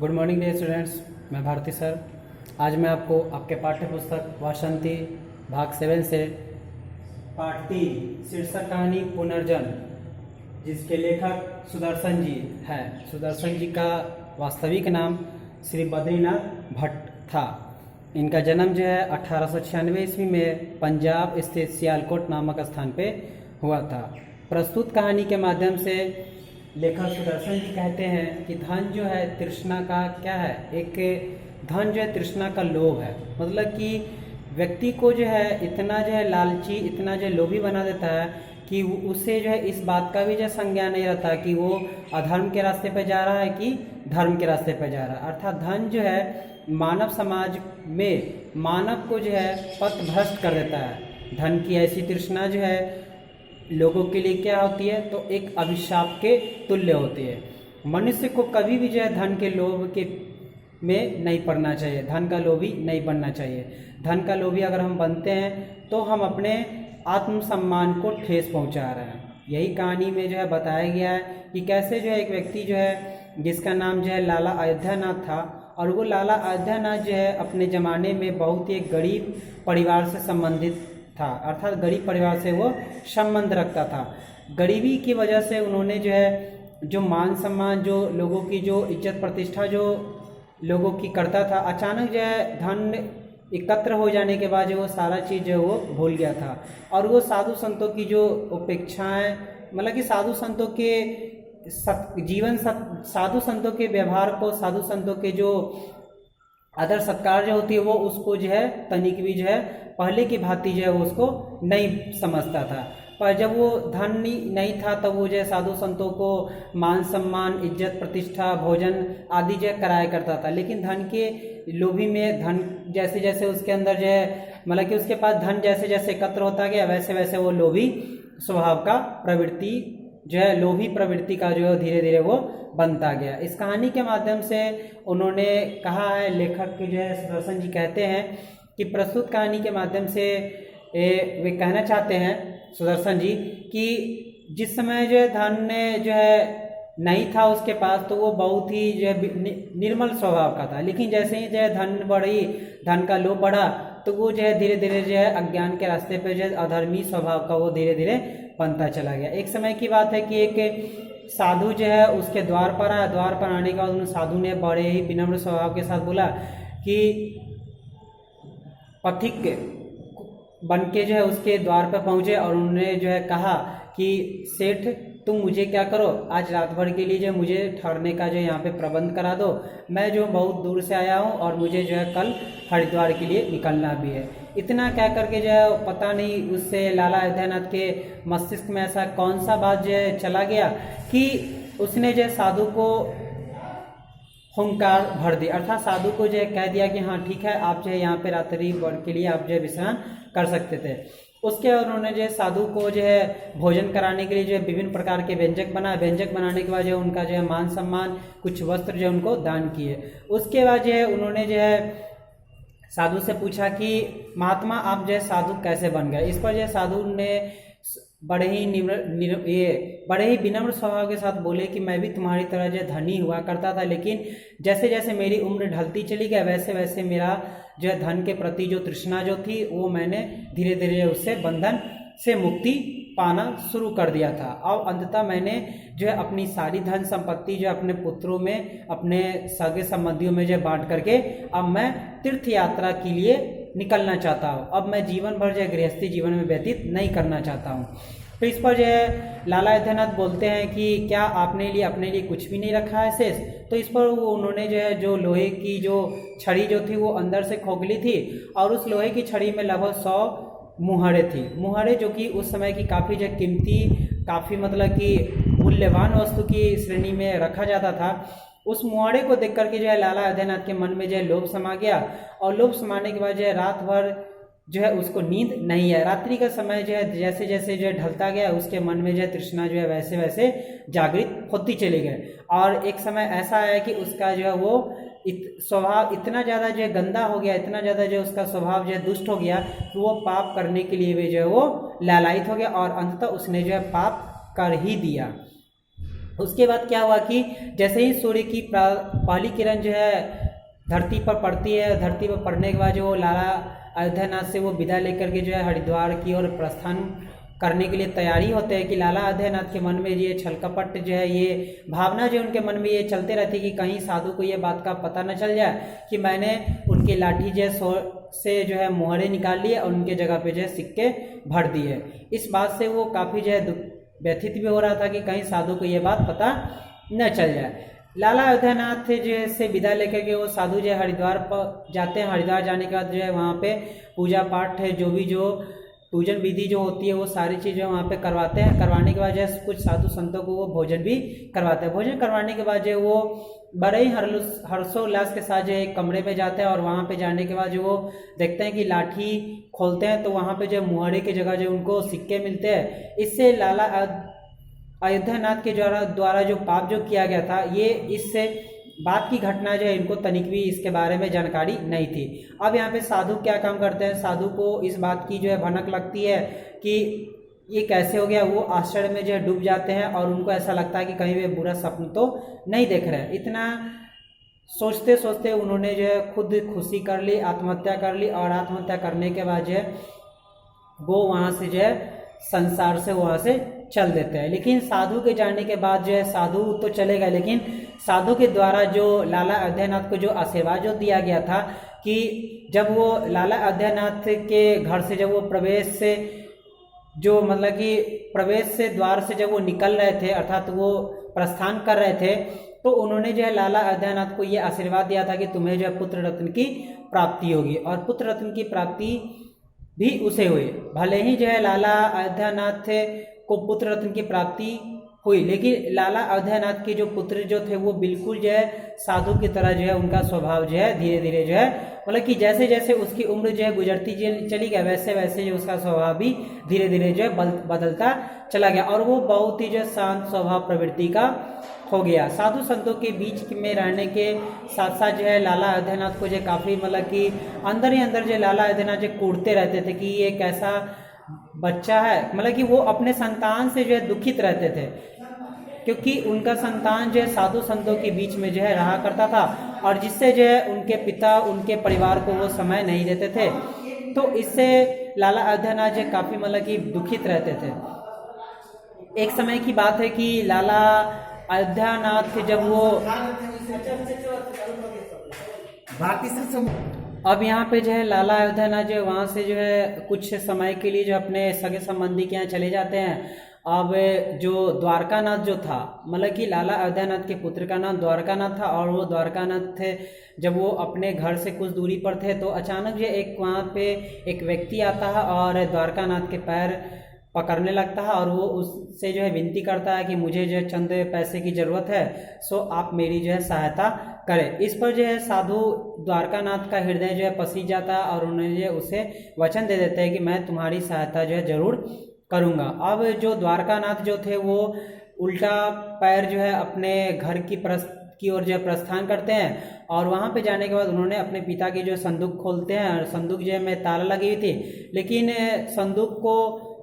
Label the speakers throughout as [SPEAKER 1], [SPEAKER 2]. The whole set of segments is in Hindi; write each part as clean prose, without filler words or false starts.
[SPEAKER 1] गुड मॉर्निंग डियर स्टूडेंट्स, मैं भारती सर। आज मैं आपको आपके पाठ्य पुस्तक वासंती भाग 7 से पाठ 3 शीर्षक कहानी पुनर्जन्म, जिसके लेखक सुदर्शन जी हैं। सुदर्शन जी का वास्तविक नाम श्री बद्रीनाथ भट्ट था। इनका जन्म जो है 1896 ईस्वी में पंजाब स्थित सियालकोट नामक स्थान पे हुआ था। प्रस्तुत कहानी के माध्यम से लेखक सुदर्शन जी कहते हैं कि धन जो है तृष्णा का क्या है, एक धन जो है तृष्णा का लोभ है। मतलब कि व्यक्ति को जो है इतना जो है लालची, इतना जो है लोभी बना देता है कि उसे जो है इस बात का भी जो संज्ञान नहीं रहता कि वो अधर्म के रास्ते पर जा रहा है कि धर्म के रास्ते पर जा रहा है। अर्थात धन जो है मानव समाज में मानव को जो है पथ भ्रष्ट कर देता है। धन की ऐसी तृष्णा जो है लोगों के लिए क्या होती है, तो एक अभिशाप के तुल्य होती है। मनुष्य को कभी भी जो है धन के लोभ के में नहीं पड़ना चाहिए, धन का लोभी नहीं बनना चाहिए। धन का लोभी अगर हम बनते हैं तो हम अपने आत्मसम्मान को ठेस पहुंचा रहे हैं। यही कहानी में जो है बताया गया है कि कैसे जो है एक व्यक्ति जो है जिसका नाम जो है लाला अयोध्यानाथ था, और वो लाला अयोध्यानाथ जो है अपने ज़माने में बहुत ही एक गरीब परिवार से संबंधित था। अर्थात गरीब परिवार से वो संबंध रखता था। गरीबी की वजह से उन्होंने जो है जो मान सम्मान, जो लोगों की जो इज्जत प्रतिष्ठा जो लोगों की करता था, अचानक जो है धन एकत्र हो जाने के बाद जो वो सारा चीज़ जो है वो भूल गया था। और वो साधु संतों की जो अपेक्षाएं, मतलब कि साधु संतों के साधु संतों के व्यवहार को, साधु संतों के जो आदर सत्कार जो होती है वो उसको जो है तनिक भी जो है पहले की भांति जो है वो उसको नहीं समझता था। पर जब वो धन नहीं था तब वो जो है साधु संतों को मान सम्मान, इज्जत प्रतिष्ठा, भोजन आदि जो है कराया करता था। लेकिन धन के लोभी में, धन जैसे जैसे उसके अंदर जो है, मतलब कि उसके पास धन जैसे जैसे एकत्र होता गया वैसे वैसे वो लोभी स्वभाव का प्रवृत्ति जो है, लोभी प्रवृत्ति का जो है धीरे धीरे वो बनता गया। इस कहानी के माध्यम से उन्होंने कहा है, लेखक जो है सुदर्शन जी कहते हैं कि प्रस्तुत कहानी के माध्यम से वे कहना चाहते हैं सुदर्शन जी कि जिस समय जो है धन ने जो है नहीं था उसके पास, तो वो बहुत ही जो है निर्मल स्वभाव का था। लेकिन जैसे ही जो है धन बढ़ी, धन का लोभ बढ़ा, तो वो जो है धीरे धीरे जो है अज्ञान के रास्ते पे जो है अधर्मी स्वभाव का वो धीरे धीरे बनता चला गया। एक समय की बात है कि एक साधु जो है उसके द्वार पर आया। द्वार पर आने के बाद उन साधु ने बड़े ही विनम्र स्वभाव के साथ बोला कि पथिक बन के जो है उसके द्वार पर पहुंचे, और उन्होंने जो है कहा कि सेठ तुम मुझे क्या करो, आज रात भर के लिए जो मुझे ठहरने का जो यहाँ पे प्रबंध करा दो। मैं जो बहुत दूर से आया हूँ और मुझे जो है कल हरिद्वार के लिए निकलना भी है। इतना कह करके जो है पता नहीं उससे लाला अयोध्यानाथ के मस्तिष्क में ऐसा कौन सा बात जो है चला गया कि उसने जो साधु को हुंकार भर दी। अर्थात साधु को जो है कह दिया कि हाँ ठीक है, आप जो है यहाँ पे रात्रि भर के लिए आप जो है विश्राम कर सकते थे। उसके बाद उन्होंने जो है साधु को जो है भोजन कराने के लिए जो है विभिन्न प्रकार के व्यंजक बनाए। व्यंजक बनाने के बाद जो उनका जो है मान सम्मान, कुछ वस्त्र जो उनको दान किए। उसके बाद जो है उन्होंने जो है साधु से पूछा कि महात्मा आप जो है साधु कैसे बन गए। इस पर जो है साधु ने बड़े ही विनम्र स्वभाव के साथ बोले कि मैं भी तुम्हारी तरह जो धनी हुआ करता था, लेकिन जैसे जैसे मेरी उम्र ढलती चली गई वैसे वैसे मेरा जो है धन के प्रति जो तृष्णा जो थी वो मैंने धीरे धीरे उससे बंधन से मुक्ति पाना शुरू कर दिया था। और अंततः मैंने जो है अपनी सारी धन संपत्ति जो अपने पुत्रों में, अपने सगे संबंधियों में जो बांट करके अब मैं तीर्थ यात्रा के लिए निकलना चाहता हूँ। अब मैं जीवन भर जो है गृहस्थी जीवन में व्यतीत नहीं करना चाहता हूँ। तो इस पर जो है लाला अयोध्यानाथ बोलते हैं कि क्या आपने लिए अपने लिए कुछ भी नहीं रखा है शेष। तो इस पर वो उन्होंने जो है जो लोहे की जो छड़ी जो थी वो अंदर से खोखली थी, और उस लोहे की छड़ी में लगभग 100 मुहरे थी। मुहरे जो कि उस समय की काफ़ी जो कीमती, काफ़ी मतलब कि मूल्यवान वस्तु की श्रेणी में रखा जाता था। उस मुहाड़े को देख करके जो है लाला अयोध्यानाथ के मन में जो है लोभ समा गया, और लोभ समाने के बाद जो है रात भर जो है उसको नींद नहीं है। रात्रि का समय जो है जैसे जैसे जो है ढलता गया उसके मन में जो है तृष्णा जो है वैसे वैसे जागृत होती चली गई। और एक समय ऐसा आया कि उसका जो है वो स्वभाव इतना ज़्यादा जो है गंदा हो गया, इतना ज़्यादा जो उसका स्वभाव जो है दुष्ट हो गया कि वो पाप करने के लिए भी जो है वो लालायित हो गया, और अंततः उसने जो है पाप कर ही दिया। उसके बाद क्या हुआ कि जैसे ही सूर्य की पहली किरण जो है धरती पर पड़ती है, धरती पर पड़ने के बाद जो लाला अयोध्यानाथ से वो विदा लेकर के जो है हरिद्वार की ओर प्रस्थान करने के लिए तैयारी होते हैं कि लाला अयोध्यानाथ के मन में ये छल कपट जो है, ये भावना जो उनके मन में ये चलते रहती है कि कहीं साधु को ये बात का पता न चल जाए कि मैंने उनकी लाठी जो से जो है मोहरे निकाल लिए और उनके जगह पे जो है सिक्के भर दिए। इस बात से वो काफ़ी जो है व्यथित भी हो रहा था कि कहीं साधु को ये बात पता न चल जाए। लाला अयोध्यानाथ जो से विदा लेकर के वो साधु जो है हरिद्वार पर जाते हैं। हरिद्वार जाने के बाद जो है वहाँ पे पूजा पाठ है, जो भी जो पूजन विधि जो होती है वो सारी चीज़ें वहाँ पे करवाते हैं। करवाने के बाद जो है कुछ साधु संतों को वो भोजन भी करवाते हैं। भोजन करवाने के बाद जो वो बड़े ही हर्षोल्लास के साथ जो एक कमरे में जाते हैं और वहाँ पे जाने के बाद जो वो देखते हैं कि लाठी खोलते हैं तो वहाँ पे जो मुहरे की जगह जो उनको सिक्के मिलते हैं। इससे लाला अयोध्यानाथ के द्वारा जो पाप जो किया गया था, ये इससे बात की घटना जो है इनको तनिक भी इसके बारे में जानकारी नहीं थी। अब यहाँ पे साधु क्या काम करते हैं, साधु को इस बात की जो है भनक लगती है कि ये कैसे हो गया। वो आश्चर्य में जो है डूब जाते हैं और उनको ऐसा लगता है कि कहीं वे बुरा स्वप्न तो नहीं देख रहे हैं। इतना सोचते सोचते उन्होंने जो है खुद खुशी कर ली, आत्महत्या कर ली और आत्महत्या करने के बाद जो है वो वहाँ से जो है संसार से वहाँ से चल देते हैं। लेकिन साधु के जाने के बाद जो है साधु तो चले गए, लेकिन साधु के द्वारा जो लाला अयोध्यानाथ को जो आशीर्वाद जो दिया गया था कि जब वो लाला अयोध्यानाथ के घर से जब वो प्रवेश से जो मतलब कि प्रवेश से द्वार से जब वो निकल रहे थे, अर्थात वो प्रस्थान कर रहे थे, तो उन्होंने जो है लाला अयोध्यानाथ को ये आशीर्वाद दिया था कि तुम्हें जो है पुत्र रत्न की प्राप्ति होगी। और पुत्र रत्न की प्राप्ति भी उसे हुई। भले ही जो है लाला अयोध्यानाथ को पुत्र रत्न की प्राप्ति हुई, लेकिन लाला अयोध्यानाथ के जो पुत्र जो थे वो बिल्कुल जो है साधु की तरह जो है उनका स्वभाव जो है धीरे धीरे जो है मतलब कि जैसे जैसे उसकी उम्र जो है गुजरती चली गई, वैसे वैसे जो उसका स्वभाव भी धीरे धीरे जो है बदलता चला गया और वो बहुत ही जो शांत स्वभाव प्रवृत्ति का हो गया। साधु संतों के बीच में रहने के साथ साथ जो है लाला अयोध्यानाथ को जो काफ़ी मतलब कि अंदर ही अंदर जो लाला अयोध्यानाथ जो कूटते रहते थे कि ये कैसा बच्चा है, मतलब कि वो अपने संतान से जो है दुखित रहते थे क्योंकि उनका संतान जो है साधु संतों के बीच में जो है रहा करता था और जिससे जो है उनके पिता उनके परिवार को वो समय नहीं देते थे। तो इससे लाला अयोध्यानाथ जो काफ़ी मतलब कि दुखित रहते थे। एक समय की बात है कि लाला अयोध्यानाथ जब वो अब यहाँ पे जो है लाला अयोध्यानाथ जो वहाँ से जो है कुछ समय के लिए जो अपने सगे संबंधी के यहाँ चले जाते हैं। अब जो द्वारकानाथ जो था, मतलब कि लाला अयोध्यानाथ के पुत्र का नाम द्वारकानाथ था और वो द्वारकानाथ थे जब वो अपने घर से कुछ दूरी पर थे तो अचानक जो एक वहाँ पे एक व्यक्ति आता है और द्वारकानाथ के पैर पकड़ने लगता है और वो उससे जो है विनती करता है कि मुझे जो है चंद पैसे की ज़रूरत है, सो आप मेरी जो है सहायता करें। इस पर जो है साधु द्वारकानाथ का हृदय जो है पसीज जाता है और उन्हें जो उसे वचन दे देते हैं कि मैं तुम्हारी सहायता जो है ज़रूर करूँगा। अब जो द्वारकानाथ जो थे वो उल्टा पैर जो है अपने घर की ओर जो है प्रस्थान करते हैं और वहाँ पे जाने के बाद उन्होंने अपने पिता की जो संदूक खोलते हैं और संदूक जो है में ताला लगी हुई थी, लेकिन संदूक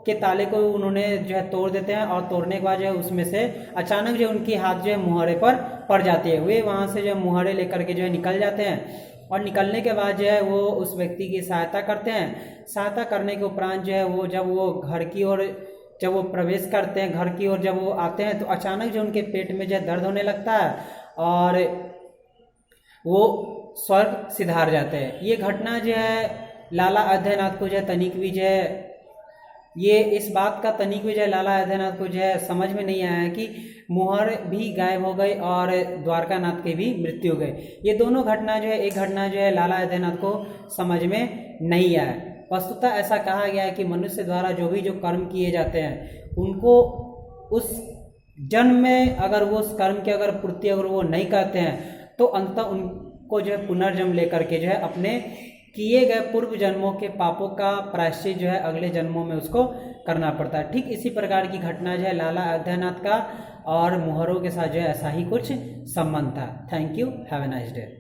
[SPEAKER 1] के ताले को उन्होंने जो है तोड़ देते हैं और तोड़ने के बाद जो है उसमें से अचानक जो उनकी हाथ जो है मुहरे पर पड़ जाती है। वे वहाँ से जो है मुहरे लेकर के जो है निकल जाते हैं और निकलने के बाद जो है वो उस व्यक्ति की सहायता करते हैं। सहायता करने के उपरांत जो है वो जब वो घर की ओर जब वो प्रवेश करते हैं, घर की ओर जब वो आते हैं तो अचानक जो उनके पेट में जो है दर्द होने लगता है और वो स्वर्ग सिधार जाते हैं। ये घटना जो है लाला अयोध्यानाथ को जो है तनिक भी जो है ये इस बात का तनिक भी जो है लाला अयोध्यानाथ को जो है समझ में नहीं आया कि मुहर भी गायब हो गई और द्वारकानाथ की भी मृत्यु हो गई। ये दोनों घटना जो है एक घटना जो है लाला अयोध्यानाथ को समझ में नहीं आया। वस्तुतः ऐसा कहा गया है कि मनुष्य द्वारा जो भी जो कर्म किए जाते हैं उनको उस जन्म में अगर वो उस कर्म की अगर पूर्ति अगर वो नहीं करते हैं तो अंततः उनको जो है पुनर्जन्म लेकर के जो है अपने किए गए पूर्व जन्मों के पापों का प्रायश्चित जो है अगले जन्मों में उसको करना पड़ता है। ठीक इसी प्रकार की घटना जो है लाला अयोध्यानाथ का और मुहरों के साथ जो है ऐसा ही कुछ संबंध था। Thank you, have a nice day.